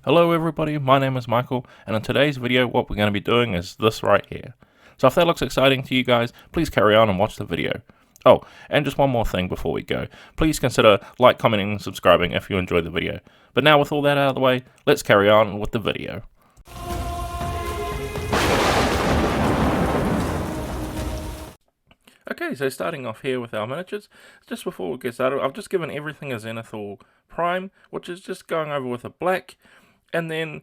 Hello everybody, my name is Michael, and in today's video what we're going to be doing is this right here. So if that looks exciting to you guys, please carry on and watch the video. Oh, and just one more thing before we go. Please consider like, commenting, and subscribing if you enjoyed the video. But now with all that out of the way, let's carry on with the video. Okay, so starting off here with our miniatures, just before we get started, I've just given everything a zenithal prime, which is just going over with a black, and then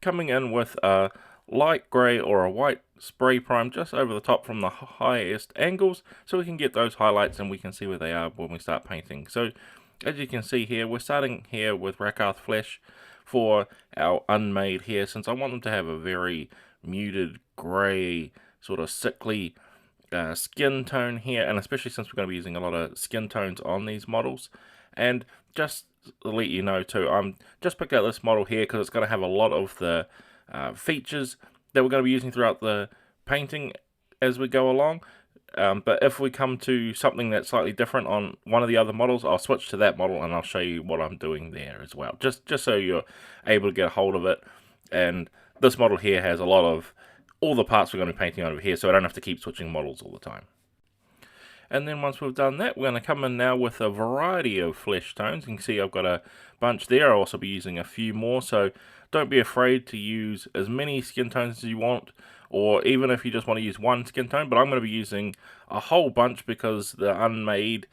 coming in with a light grey or a white spray prime just over the top from the highest angles, so we can get those highlights and we can see where they are when we start painting. So as you can see here, we're starting here with rakarth flesh for our unmade here, since I want them to have a very muted grey, sort of sickly skin tone here, and especially since we're going to be using a lot of skin tones on these models. And just to let you know too, I'm just picked out this model here because it's going to have a lot of the features that we're going to be using throughout the painting as we go along. But if we come to something that's slightly different on one of the other models, I'll switch to that model and I'll show you what I'm doing there as well, just so you're able to get a hold of it. And this model here has a lot of all the parts we're going to be painting over here, so I don't have to keep switching models all the time. And then once we've done that, we're going to come in now with a variety of flesh tones. You can see I've got a bunch there. I'll also be using a few more, so don't be afraid to use as many skin tones as you want, or even if you just want to use one skin tone. But I'm going to be using a whole bunch because the Unmade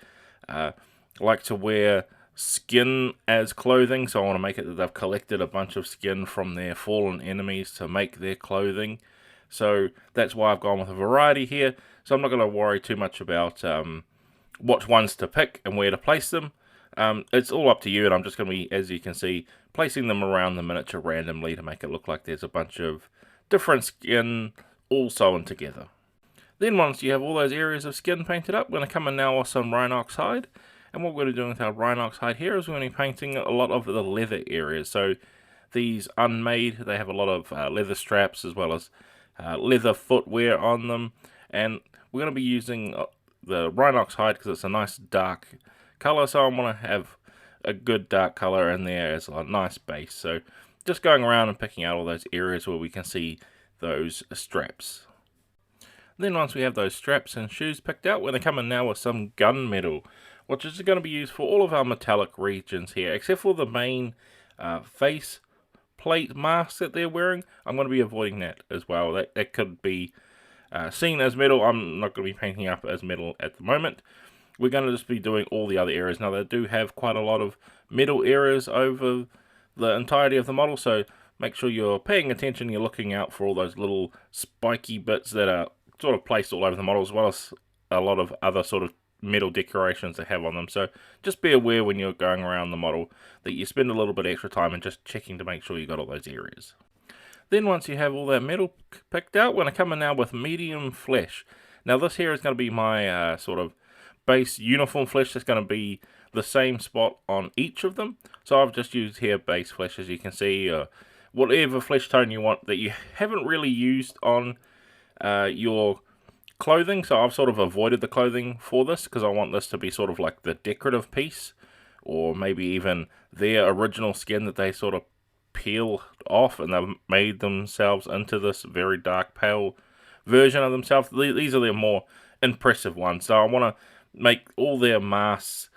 like to wear skin as clothing, so I want to make it that they've collected a bunch of skin from their fallen enemies to make their clothing. So that's why I've gone with a variety here. So I'm not going to worry too much about what ones to pick and where to place them. It's all up to you, and I'm just going to be, as you can see, placing them around the miniature randomly to make it look like there's a bunch of different skin all sewn together. Then once you have all those areas of skin painted up, we're going to come in now with some rhinox hide. And what we're going to do with our rhinox hide here is we're going to be painting a lot of the leather areas. So these Unmade, they have a lot of leather straps as well as leather footwear on them, and we're going to be using the rhinox hide because it's a nice dark color, so I want to have a good dark color in there as a nice base. So just going around and picking out all those areas where we can see those straps. Then once we have those straps and shoes picked out, we're going to come in now with some gunmetal, which is going to be used for all of our metallic regions here, except for the main face plate mask that they're wearing. I'm going to be avoiding that as well. That could be seen as metal. I'm not going to be painting up as metal at the moment. We're going to just be doing all the other areas. Now, they do have quite a lot of metal areas over the entirety of the model, so make sure you're paying attention. You're looking out for all those little spiky bits that are sort of placed all over the model, as well as a lot of other sort of metal decorations they have on them. So just be aware when you're going around the model that you spend a little bit extra time and just checking to make sure you got all those areas. Then once you have all that metal picked out, we're going to come in now with medium flesh. Now this here is going to be my sort of base uniform flesh. That's going to be the same spot on each of them. So I've just used here base flesh, as you can see, whatever flesh tone you want that you haven't really used on your clothing. So I've sort of avoided the clothing for this because I want this to be sort of like the decorative piece, or maybe even their original skin that they sort of peel off and they've made themselves into this very dark pale version of themselves. These are their more impressive ones, so I want to make all their masks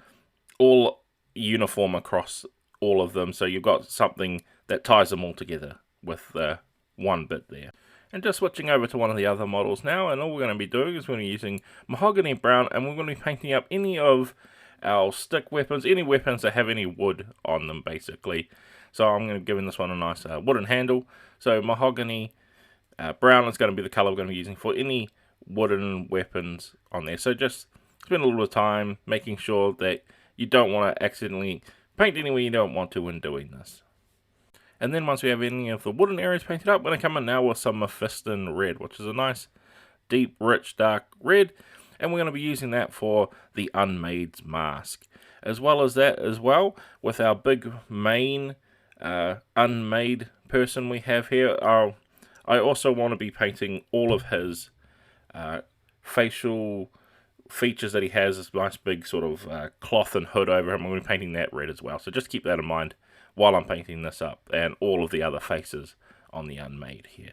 all uniform across all of them, so you've got something that ties them all together with one bit there. And just switching over to one of the other models now, and all we're going to be doing is we're going to be using mahogany brown, and we're going to be painting up any of our stick weapons, any weapons that have any wood on them, basically. So I'm going to give this one a nice wooden handle. So mahogany brown is going to be the color we're going to be using for any wooden weapons on there. So just spend a little bit of time making sure that you don't want to accidentally paint anywhere you don't want to when doing this. And then once we have any of the wooden areas painted up, we're going to come in now with some mephiston red, which is a nice, deep, rich, dark red. And we're going to be using that for the Unmade's mask. As well as that as well, with our big main Unmade person we have here, I also want to be painting all of his facial features that he has, this nice big sort of cloth and hood over him. I'm going to be painting that red as well. So just keep that in mind while I'm painting this up, and all of the other faces on the Unmade here.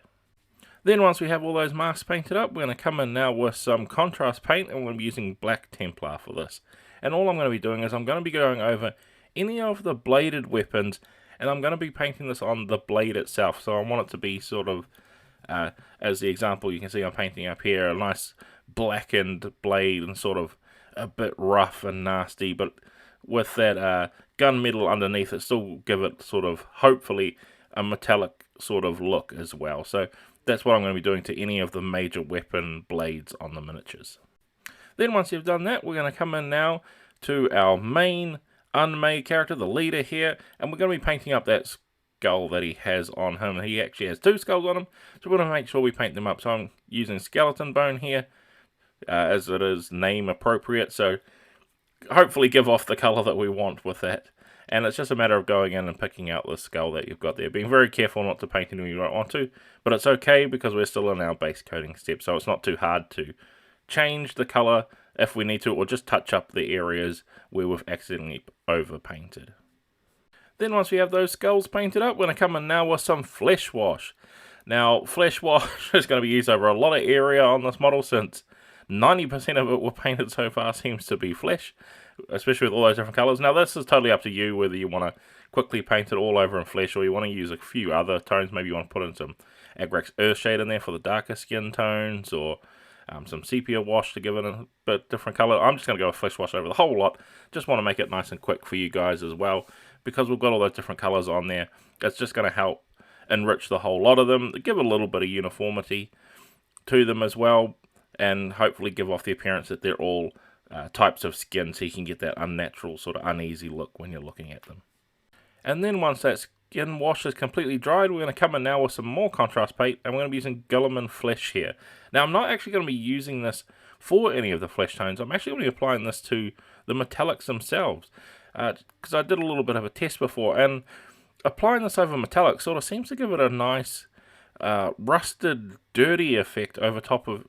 Then once we have all those masks painted up, we're going to come in now with some contrast paint, and we're going to be using black Templar for this. And all I'm going to be doing is I'm going to be going over any of the bladed weapons, and I'm going to be painting this on the blade itself. So I want it to be sort of, as the example you can see I'm painting up here, a nice blackened blade and sort of a bit rough and nasty, but with that gunmetal underneath it, still give it sort of, hopefully, a metallic sort of look as well. So that's what I'm going to be doing to any of the major weapon blades on the miniatures. Then once you've done that, we're going to come in now to our main unmade character, the leader here, and we're going to be painting up that skull that he has on him. He actually has 2 skulls on him, so we're going to make sure we paint them up. So I'm using skeleton bone here, as it is name appropriate, so hopefully give off the colour that we want with that. And it's just a matter of going in and picking out the skull that you've got there. Being very careful not to paint anything you don't want to, but it's okay because we're still in our base coating step, so it's not too hard to change the colour if we need to, or just touch up the areas where we've accidentally over-painted. Then once we have those skulls painted up, we're going to come in now with some flesh wash. Now, flesh wash is going to be used over a lot of area on this model, since 90% of it we've painted so far seems to be flesh, especially with all those different colours. Now this is totally up to you whether you want to quickly paint it all over in flesh, or you want to use a few other tones. Maybe you want to put in some agrax earthshade in there for the darker skin tones, or some sepia wash to give it a bit different colour. I'm just going to go with flesh wash over the whole lot. Just want to make it nice and quick for you guys as well, because we've got all those different colours on there. It's just going to help enrich the whole lot of them, give a little bit of uniformity to them as well, and hopefully give off the appearance that they're all types of skin, so you can get that unnatural sort of uneasy look when you're looking at them. And then once that skin wash is completely dried, we're going to come in now with some more contrast paint, and we're going to be using guilliman flesh here. Now I'm not actually going to be using this for any of the flesh tones. I'm actually going to be applying this to the metallics themselves, because I did a little bit of a test before, and applying this over metallic sort of seems to give it a nice rusted, dirty effect over top of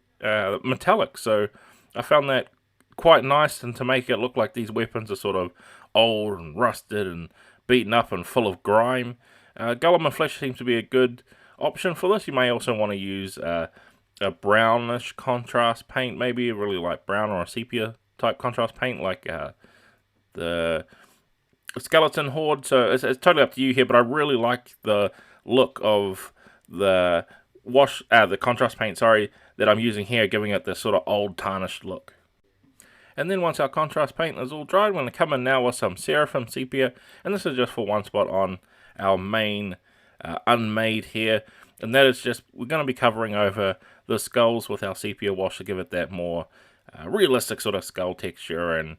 metallic. So I found that quite nice, and to make it look like these weapons are sort of old and rusted and beaten up and full of grime, guilliman flesh seems to be a good option for this. You may also want to use a brownish contrast paint, maybe a really light brown or a sepia type contrast paint, like the skeleton horde. So it's totally up to you here, but I really like the look of the the contrast paint, sorry, that I'm using here, giving it this sort of old tarnished look. And then once our contrast paint is all dried, we're going to come in now with some seraphim sepia, and this is just for one spot on our main unmade here, and that is just, we're going to be covering over the skulls with our sepia wash to give it that more realistic sort of skull texture, and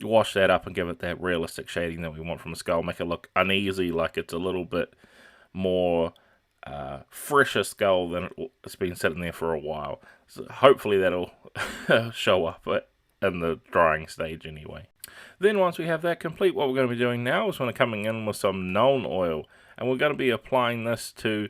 wash that up and give it that realistic shading that we want from a skull, make it look uneasy, like it's a little bit more fresher skull than it's been sitting there for a while. So hopefully that'll show up in the drying stage anyway. Then once we have that complete, what we're going to be doing now is we're coming in with some Null Oil, and we're going to be applying this to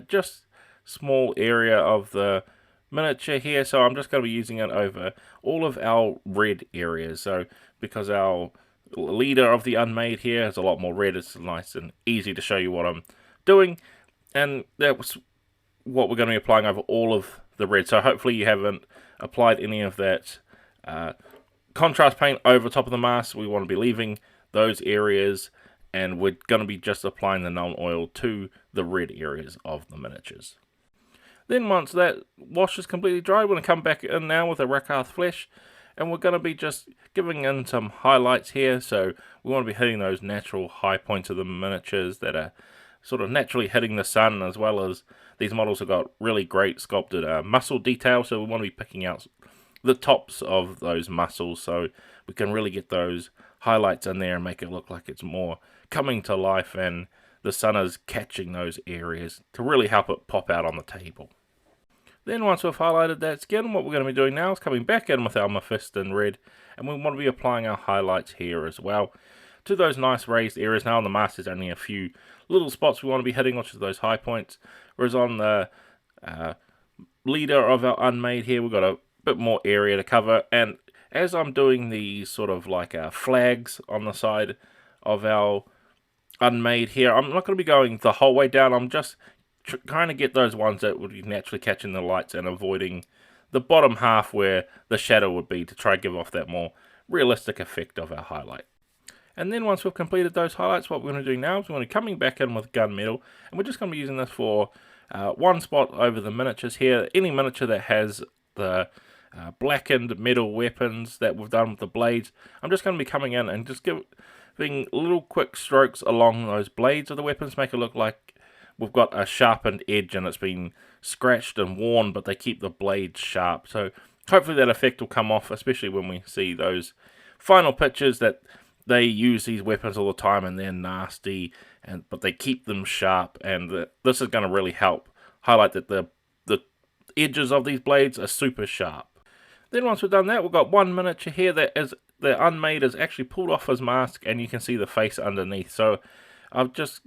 just small area of the miniature here. So I'm just going to be using it over all of our red areas. So because our leader of the Unmade here has a lot more red, it's nice and easy to show you what I'm doing, and that's what we're going to be applying over all of the red. So hopefully you haven't applied any of that contrast paint over top of the mask. We want to be leaving those areas, and we're going to be just applying the Null Oil to the red areas of the miniatures. Then once that wash is completely dry, we're going to come back in now with a rakarth flesh, and we're going to be just giving in some highlights here. So we want to be hitting those natural high points of the miniatures that are sort of naturally hitting the sun, as well as these models have got really great sculpted muscle detail, so we want to be picking out the tops of those muscles so we can really get those highlights in there and make it look like it's more coming to life and the sun is catching those areas to really help it pop out on the table. Then once we've highlighted that skin, what we're going to be doing now is coming back in with our mephiston red, and we want to be applying our highlights here as well to those nice raised areas. Now on the mask there's only a few little spots we want to be hitting, which is those high points, whereas on the leader of our Unmade here we've got a bit more area to cover. And as I'm doing these sort of like flags on the side of our Unmade here. I'm not going to be going the whole way down. I'm just trying to get those ones that would be naturally catching the lights and avoiding the bottom half where the shadow would be, to try to give off that more realistic effect of our highlight. And then once we've completed those highlights, what we're going to do now is we're going to be coming back in with Gunmetal, and we're just going to be using this for one spot over the miniatures here. Any miniature that has the blackened metal weapons that we've done with the blades, I'm just going to be coming in and just giving little quick strokes along those blades of the weapons, make it look like we've got a sharpened edge and it's been scratched and worn, but they keep the blades sharp. So hopefully that effect will come off, especially when we see those final pictures that they use these weapons all the time and they're nasty, but they keep them sharp, and this is going to really help highlight that the edges of these blades are super sharp. Then once we've done that, we've got one miniature here that is the Unmade is actually pulled off his mask, and you can see the face underneath. So I've just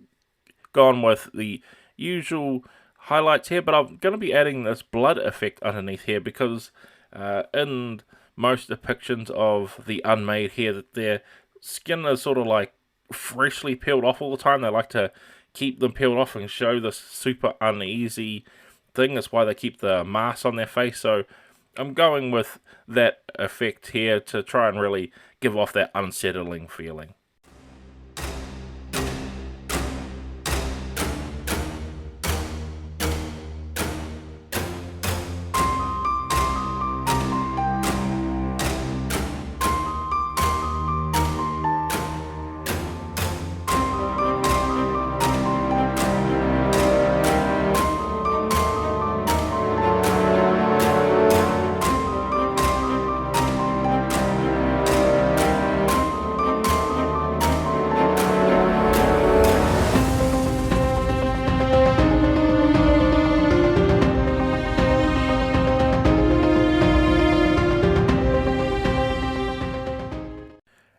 gone with the usual highlights here, but I'm going to be adding this blood effect underneath here because in most depictions of the Unmade here, that their skin is sort of like freshly peeled off all the time. They like to keep them peeled off and show this super uneasy thing. That's why they keep the mask on their face. So I'm going with that effect here to try and really give off that unsettling feeling.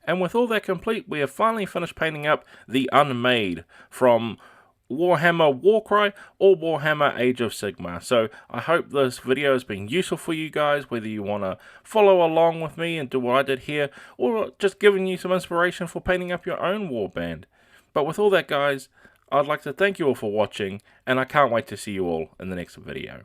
And with all that complete, we have finally finished painting up the Unmade from Warhammer Warcry or Warhammer Age of Sigmar. So I hope this video has been useful for you guys, whether you want to follow along with me and do what I did here, or just giving you some inspiration for painting up your own warband. But with all that, guys, I'd like to thank you all for watching, and I can't wait to see you all in the next video.